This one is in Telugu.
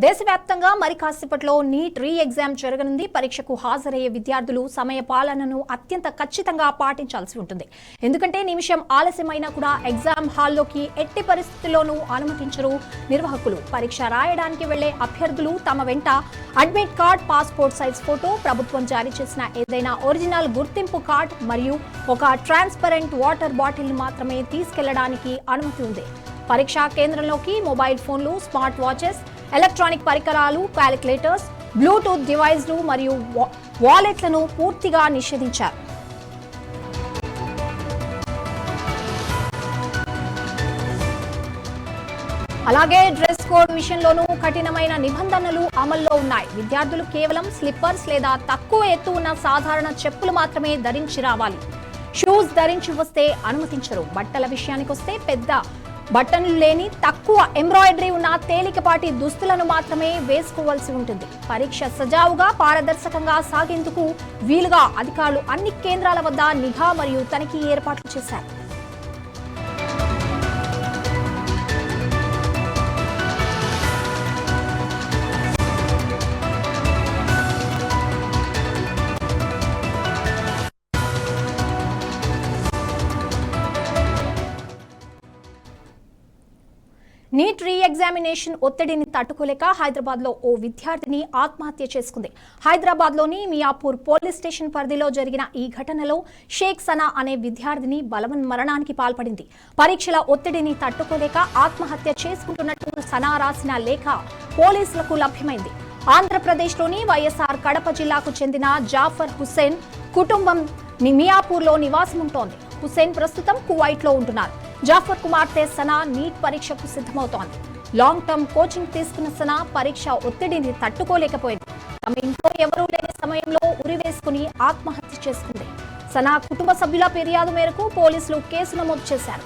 దేశవ్యాప్తంగా మరి కాసేపట్లో నీట్ రీ ఎగ్జామ్ జరగనుంది. పరీక్షకు హాజరయ్యే విద్యార్థులు సమయ పాలనను అత్యంత ఖచ్చితంగా పాటించాల్సి ఉంటుంది. ఎందుకంటే నిమిషం ఆలస్యమైనా కూడా ఎగ్జామ్ హాల్లోకి ఎట్టి పరిస్థితుల్లోనూ అనుమతించరు నిర్వాహకులు. పరీక్ష రాయడానికి వెళ్లే అభ్యర్థులు తమ వెంట admit card, passport size photo, ప్రభుత్వం జారీ చేసిన ఏదైనా ఒరిజినల్ గుర్తింపు కార్డ్ మరియు ఒక ట్రాన్స్పరెంట్ వాటర్ బాటిల్ మాత్రమే తీసుకెళ్లడానికి అనుమతి ఉంది. పరీక్షా కేంద్రంలోకి మొబైల్ ఫోన్లు, స్మార్ట్ వాచెస్, ఎలక్ట్రానిక్ పరికరాలు, క్యాలిక్యులేటర్స్, బ్లూటూత్ డివైస్లు మరియు వాలెట్లను పూర్తిగా నిషేధించారు. అలాగే డ్రెస్ కోడ్ విషయంలోనూ కఠినమైన నిబంధనలు అమల్లో ఉన్నాయి. విద్యార్థులు కేవలం స్లిప్పర్స్ లేదా తక్కువ ఎత్తు ఉన్న సాధారణ చెప్పులు మాత్రమే ధరించి రావాలి. షూస్ ధరించి వస్తే అనుమతించరు. బట్టల విషయానికొస్తే పెద్ద బటన్లు లేని, తక్కువ ఎంబ్రాయిడరీ ఉన్న తేలికపాటి దుస్తులను మాత్రమే వేసుకోవాల్సి ఉంటుంది. పరీక్ష సజావుగా, పారదర్శకంగా సాగేందుకు వీలుగా అధికారులు అన్ని కేంద్రాల వద్ద నిఘా మరియు తనిఖీ ఏర్పాట్లు చేశారు. నీట్ రీ ఎగ్జామినేషన్ ఒత్తిడిని తట్టుకోలేక హైదరాబాద్లో ఓ విద్యార్థిని ఆత్మహత్య చేసుకుంది. హైదరాబాద్లోని మియాపూర్ పోలీస్ స్టేషన్ పరిధిలో జరిగిన ఈ ఘటనలో షేక్ సనా అనే విద్యార్థిని బలవన్మరణానికి పాల్పడింది. పరీక్షల ఒత్తిడిని తట్టుకోలేక ఆత్మహత్య చేసుకుంటున్నట్టు సనా రాసిన లేఖ పోలీసులకు లభ్యమైంది. ఆంధ్రప్రదేశ్లోని వైఎస్ఆర్ కడప జిల్లాకు చెందిన జాఫర్ హుస్సేన్ కుటుంబం మియాపూర్లో నివాసం ఉంటోంది. హుస్సేన్ ప్రస్తుతం కువైట్లో ఉంటున్నారు. జాఫర్ కుమార్తె సనా నీట్ పరీక్షకు సిద్ధమవుతోంది. లాంగ్ టర్మ్ కోచింగ్ తీసుకున్న సనా పరీక్ష ఒత్తిడిని తట్టుకోలేకపోయింది. తమ ఇంట్లో ఎవరూ లేని సమయంలో ఉరివేసుకుని ఆత్మహత్య చేసుకుంది. సనా కుటుంబ సభ్యుల ఫిర్యాదు మేరకు పోలీసులు కేసు నమోదు చేశారు.